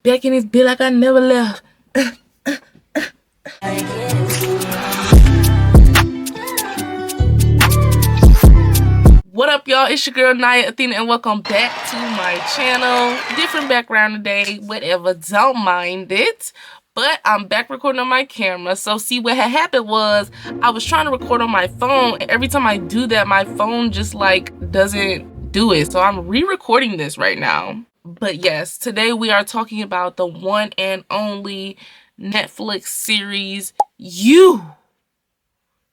Back in this bit like I never left. What up, y'all? It's your girl Naya Athena, and welcome back to my channel. Different background today, whatever, don't mind it. But I'm back recording on my camera. So see, what had happened was I was trying to record on my phone, and every time I do that, my phone just like doesn't do it. So I'm re-recording this right now. But yes, today we are talking about the one and only Netflix series, You.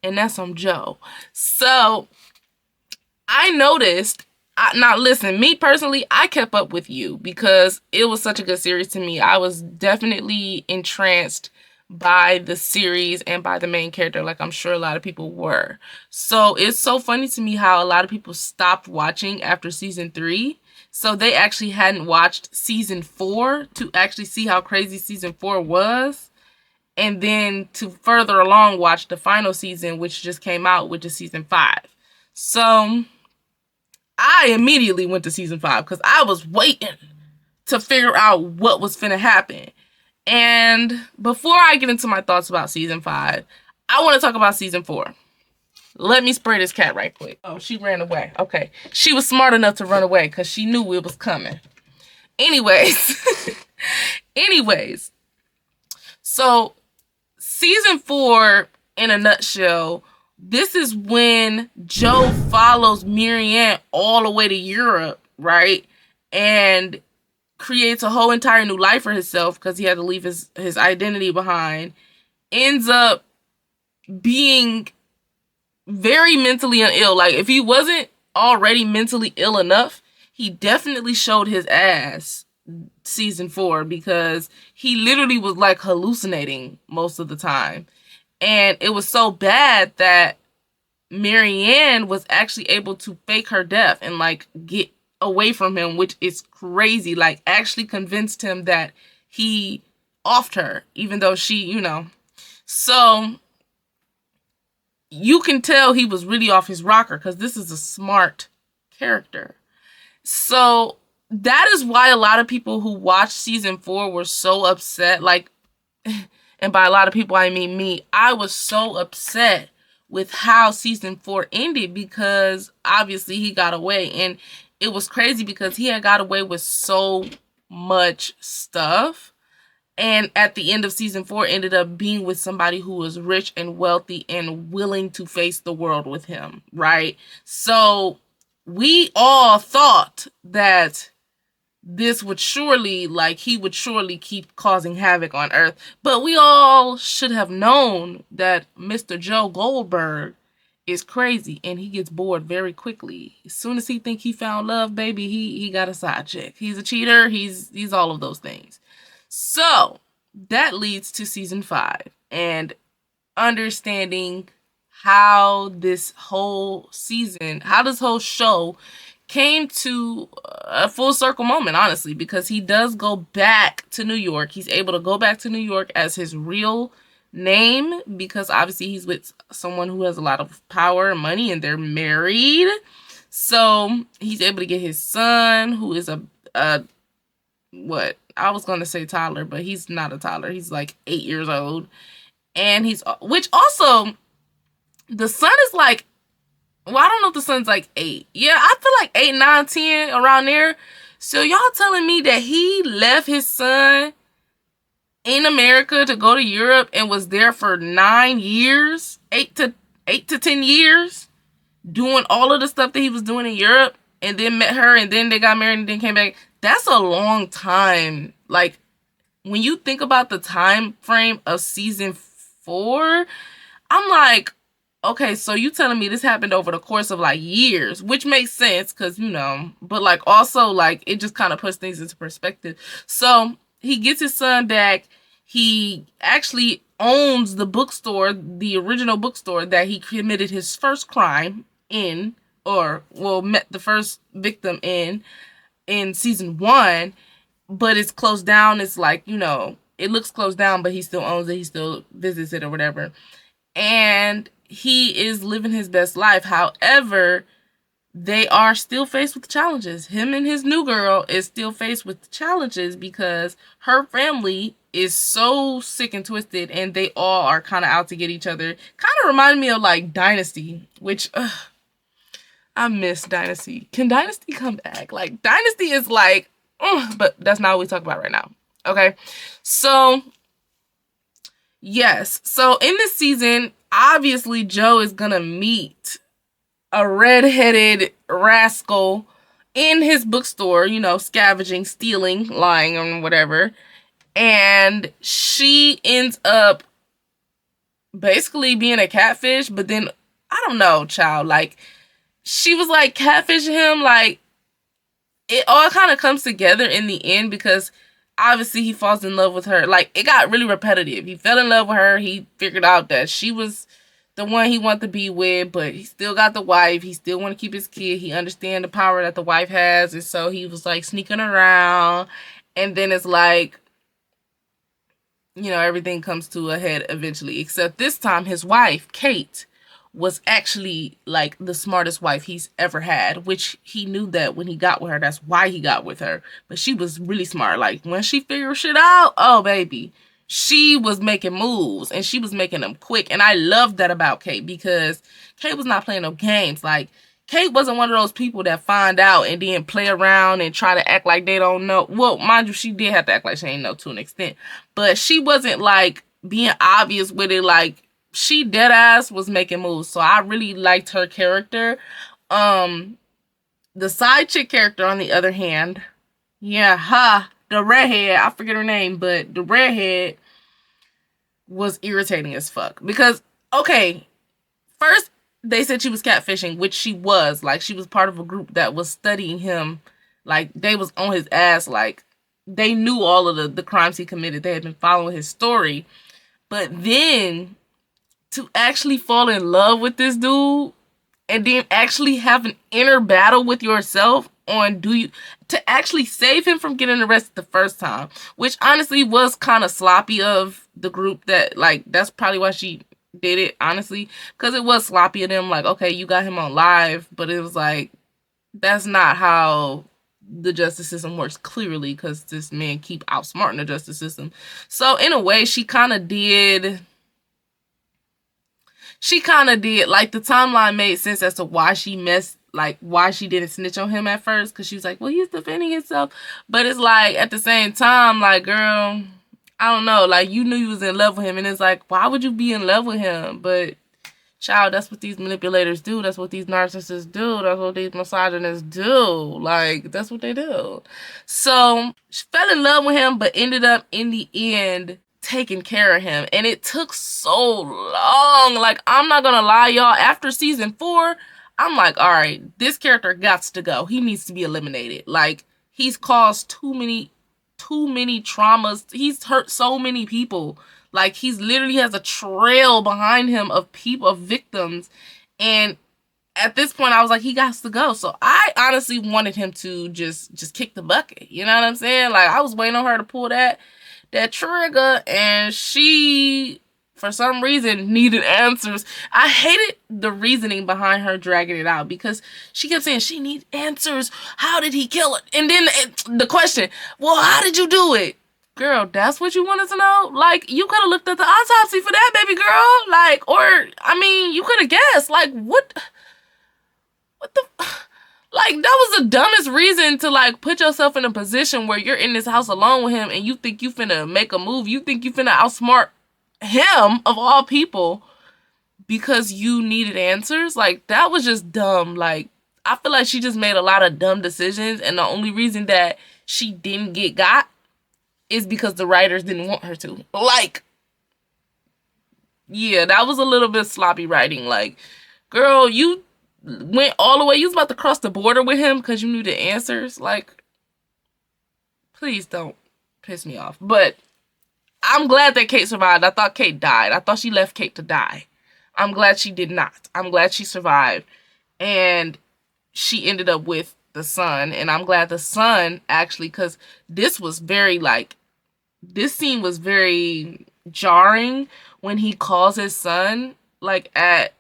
And that's on Joe. So I noticed, now listen, me personally, I kept up with You because it was such a good series to me. I was definitely entranced by the series and by the main character, like I'm sure a lot of people were. So it's so funny to me how a lot of people stopped watching after season 3. So they actually hadn't watched season 4 to actually see how crazy season 4 was. And then to further along watch the final season, which just came out, which is season 5. So I immediately went to season 5 because I was waiting to figure out what was finna happen. And before I get into my thoughts about season 5, I want to talk about season 4. Let me spray this cat right quick. Oh, she ran away. Okay. She was smart enough to run away because she knew it was coming. Anyways. Anyways. So, season 4, in a nutshell, this is when Joe follows Marianne all the way to Europe, right? And creates a whole entire new life for himself because he had to leave his identity behind. Ends up being very mentally ill. Like, if he wasn't already mentally ill enough, he definitely showed his ass season 4 because he literally was like hallucinating most of the time. And it was so bad that Marianne was actually able to fake her death and like get away from him, which is crazy. Like, actually convinced him that he offed her, even though she, you know. So you can tell he was really off his rocker because this is a smart character. So that is why a lot of people who watched season 4 were so upset. Like, and by a lot of people, I mean me. I was so upset with how season 4 ended because obviously he got away. And it was crazy because he had got away with so much stuff. And at the end of season 4, ended up being with somebody who was rich and wealthy and willing to face the world with him, right? So we all thought that this would surely, like, he would surely keep causing havoc on Earth. But we all should have known that Mr. Joe Goldberg is crazy and he gets bored very quickly. As soon as he think he found love, baby, he got a side chick. He's a cheater. He's all of those things. So that leads to season 5 and understanding how this whole season, how this whole show came to a full circle moment, honestly, because he does go back to New York. He's able to go back to New York as his real name because obviously he's with someone who has a lot of power and money and they're married. So he's able to get his son, who is what I was going to say toddler, but he's not a toddler. He's like 8 years old. And which also, the son is like, well, I don't know if the son's like 8. Yeah, I feel like 8, 9, 10, around there. So y'all telling me that he left his son in America to go to Europe and was there for 9 years, 8 to 10 years, doing all of the stuff that he was doing in Europe, and then met her, and then they got married and then came back. That's a long time. Like, when you think about the time frame of season 4, I'm like, okay, so you telling me this happened over the course of like years, which makes sense because, you know, but like also like it just kind of puts things into perspective. So he gets his son back. He actually owns the bookstore, the original bookstore that he committed his first crime in, or well, met the first victim in season 1, but it's closed down. It's like, you know, it looks closed down, but he still owns it. He still visits it or whatever. And he is living his best life. However, they are still faced with challenges. Him and his new girl is still faced with challenges because her family is so sick and twisted, and they all are kind of out to get each other. Kind of reminded me of like Dynasty, which I miss Dynasty. Can Dynasty come back? Like, Dynasty is like, but that's not what we talk about right now. Okay, so yes, so in this season, obviously Joe is gonna meet a red-headed rascal in his bookstore, you know, scavenging, stealing, lying, and whatever. And she ends up basically being a catfish, but then, I don't know, child. Like, she was like catfishing him. Like, it all kind of comes together in the end because obviously he falls in love with her. Like, it got really repetitive. He fell in love with her. He figured out that she was the one he wanted to be with, but he still got the wife. He still want to keep his kid. He understand the power that the wife has, and so he was like sneaking around. And then it's like, you know, everything comes to a head eventually. Except this time, his wife, Kate, was actually like the smartest wife he's ever had, which he knew that when he got with her. That's why he got with her. But she was really smart. Like, when she figured shit out, oh baby, she was making moves, and she was making them quick. And I loved that about Kate, because Kate was not playing no games. Like, Kate wasn't one of those people that find out and then play around and try to act like they don't know. Well, mind you, she did have to act like she ain't know to an extent. But she wasn't like being obvious with it. Like, she dead ass was making moves. So I really liked her character. The side chick character, on the other hand, yeah, the redhead, I forget her name, but the redhead was irritating as fuck. Because, okay, first they said she was catfishing, which she was. Like, she was part of a group that was studying him. Like, they was on his ass. Like, they knew all of the crimes he committed. They had been following his story. But then, to actually fall in love with this dude, and then actually have an inner battle with yourself on to actually save him from getting arrested the first time, which honestly was kind of sloppy of the group. That, like, that's probably why she did it, honestly, because it was sloppy of them. Like, okay, you got him on live, but it was like, that's not how the justice system works, clearly, because this man keep outsmarting the justice system. So in a way, she kind of did, like, the timeline made sense as to why she messed, like, why she didn't snitch on him at first, because she was like, well, he's defending himself. But it's like, at the same time, like, girl, I don't know, like, you knew you was in love with him, and it's like, why would you be in love with him? But, child, that's what these manipulators do. That's what these narcissists do. That's what these misogynists do. Like, that's what they do. So, she fell in love with him, but ended up, in the end, taking care of him. And it took so long. Like, I'm not gonna lie, y'all. After season 4, I'm like, all right, this character gots to go. He needs to be eliminated. Like, he's caused too many traumas. He's hurt so many people. Like, he's literally has a trail behind him of people, of victims. And at this point, I was like, he got to go. So I honestly wanted him to just kick the bucket. You know what I'm saying? Like, I was waiting on her to pull that trigger, and she, for some reason, needed answers. I hated the reasoning behind her dragging it out, because she kept saying she needs answers. How did he kill it? And then the question, well, how did you do it? Girl, that's what you wanted to know? Like, you could have looked at the autopsy for that, baby girl. Like, or, I mean, you could have guessed. Like, what the... Like, that was the dumbest reason to, like, put yourself in a position where you're in this house alone with him and you think you finna make a move. You think you finna outsmart him, of all people, because you needed answers. Like, that was just dumb. Like, I feel like she just made a lot of dumb decisions, and the only reason that she didn't get got is because the writers didn't want her to. Like, yeah, that was a little bit sloppy writing. Like, girl, you went all the way. You was about to cross the border with him because you knew the answers. Like, please don't piss me off. But I'm glad that Kate survived. I thought Kate died. I thought she left Kate to die. I'm glad she did not. I'm glad she survived. And she ended up with the son. And I'm glad the son actually, because this was very, like, this scene was very jarring when he calls his son, like, at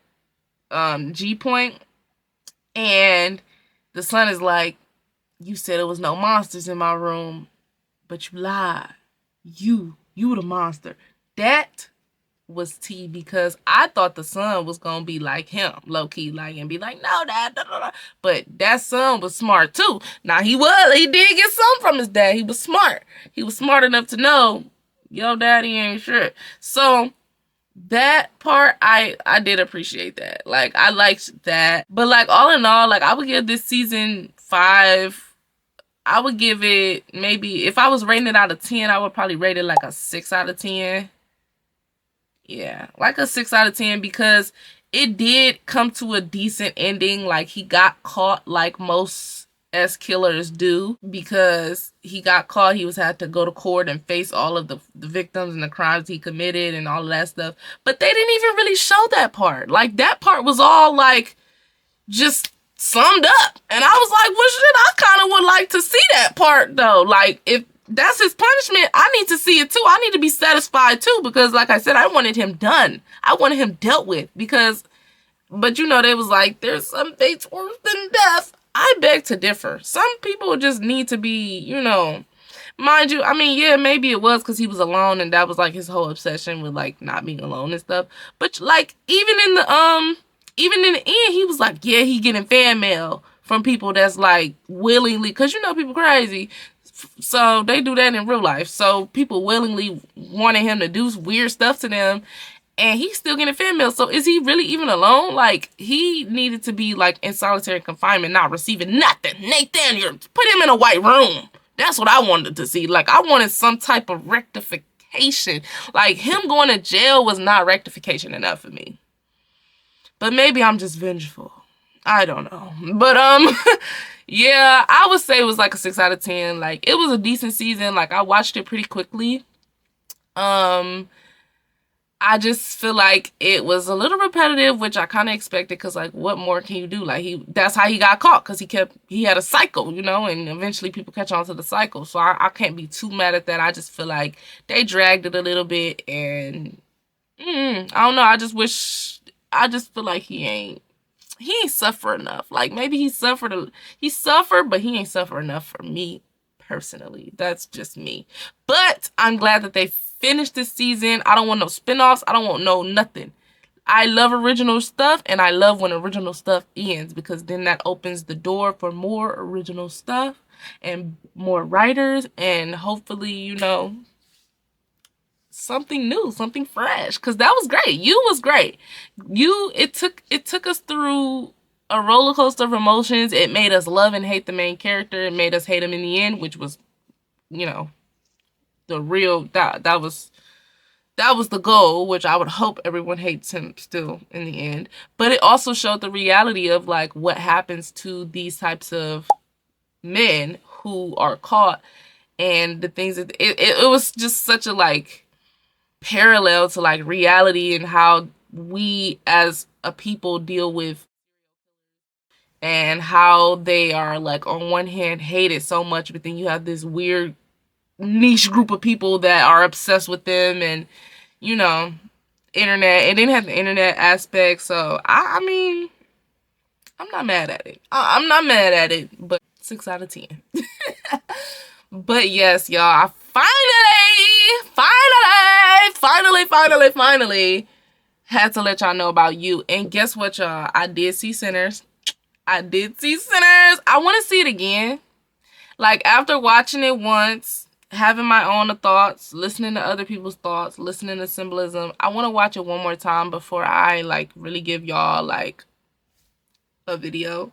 G point. And the son is like, you said there was no monsters in my room, but you lied. You the monster. That was tea, because I thought the son was gonna be like him, low key, like, and be like, no, dad, da, da, da. But that son was smart too. Now he did get some from his dad. He was smart. He was smart enough to know, yo, daddy ain't shit. So that part, I did appreciate that. Like, I liked that. But like, all in all, like, I would give this season 5. I would give it, maybe, if I was rating it out of 10, I would probably rate it like a 6 out of 10. Yeah, like a 6 out of 10, because it did come to a decent ending. Like, he got caught like most S killers do, because he got caught. He was had to go to court and face all of the victims and the crimes he committed and all of that stuff. But they didn't even really show that part. Like, that part was all like just summed up. And I was like, well, shit, I kind of would like to see that part though. Like, if that's his punishment, I need to see it too. I need to be satisfied too, because like I said, I wanted him done. I wanted him dealt with, because, but you know, they was like, there's some fates worse than death. I beg to differ. Some people just need to be, you know, mind you, I mean, yeah, maybe it was because he was alone and that was like his whole obsession with like not being alone and stuff. But like, even in the end, he was like, yeah, he getting fan mail from people that's like willingly, because you know people crazy. So they do that in real life. So people willingly wanted him to do weird stuff to them, and he's still getting fan mail. So is he really even alone? Like, he needed to be like in solitary confinement, not receiving nothing. Nathaniel, put him in a white room. That's what I wanted to see. Like, I wanted some type of rectification. Like, him going to jail was not rectification enough for me. But maybe I'm just vengeful. I don't know. But yeah, I would say it was like a 6 out of 10. Like, it was a decent season. Like, I watched it pretty quickly. I just feel like it was a little repetitive, which I kind of expected, because like, what more can you do? Like, that's how he got caught, because he had a cycle, you know, and eventually people catch on to the cycle. So I can't be too mad at that. I just feel like they dragged it a little bit, and I don't know. I just feel like he ain't suffer enough. Like, maybe he suffered, but he ain't suffer enough for me personally. That's just me. But I'm glad that they finished this season. I don't want no spinoffs. I don't want no nothing. I love original stuff, and I love when original stuff ends, because then that opens the door for more original stuff and more writers, and hopefully, you know, something new, something fresh, because that was great. You was great. It took us through a roller coaster of emotions. It made us love and hate the main character. It made us hate him in the end, which was, you know, the real, that was the goal, which I would hope everyone hates him still in the end. But it also showed the reality of like what happens to these types of men who are caught, and the things that it was just such a like parallel to like reality, and how we as a people deal with, and how they are like on one hand hated so much, but then you have this weird niche group of people that are obsessed with them, and you know, internet. It didn't have the internet aspect, so I mean, I'm not mad at it. I'm not mad at it, but 6 out of 10. But yes, y'all, I finally had to let y'all know about You. And guess what, y'all? I did see Sinners. I want to see it again. Like, after watching it once, having my own thoughts, listening to other people's thoughts, listening to symbolism, I want to watch it one more time before I like really give y'all like a video.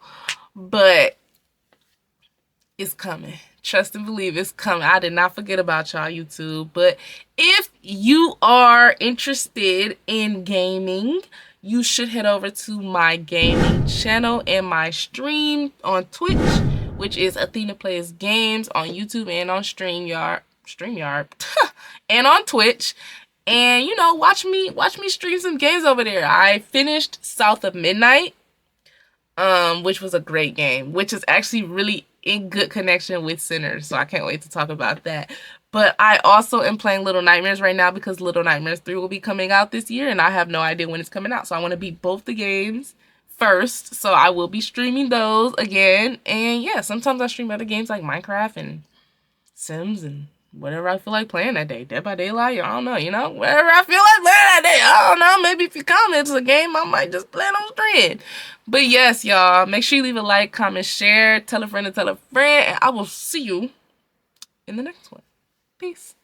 But it's coming. Trust and believe, it's coming. I did not forget about y'all, YouTube. But if you are interested in gaming, you should head over to my gaming channel and my stream on Twitch, which is Athena Plays Games, on YouTube and on StreamYard, and on Twitch. And you know, watch me stream some games over there. I finished South of Midnight, which was a great game, which is actually really in good connection with Sinners, so I can't wait to talk about that. But I also am playing Little Nightmares right now, because Little Nightmares 3 will be coming out this year, and I have no idea when it's coming out, so I want to beat both the games first, so I will be streaming those again. And yeah, sometimes I stream other games like Minecraft and Sims and whatever I feel like playing that day. Dead by Daylight, I don't know, you know, whatever I feel like playing that day. I don't know, maybe if you comment a game, I might just play it on stream. But yes, y'all, make sure you leave a like, comment, share, tell a friend to tell a friend, and I will see you in the next one. Peace.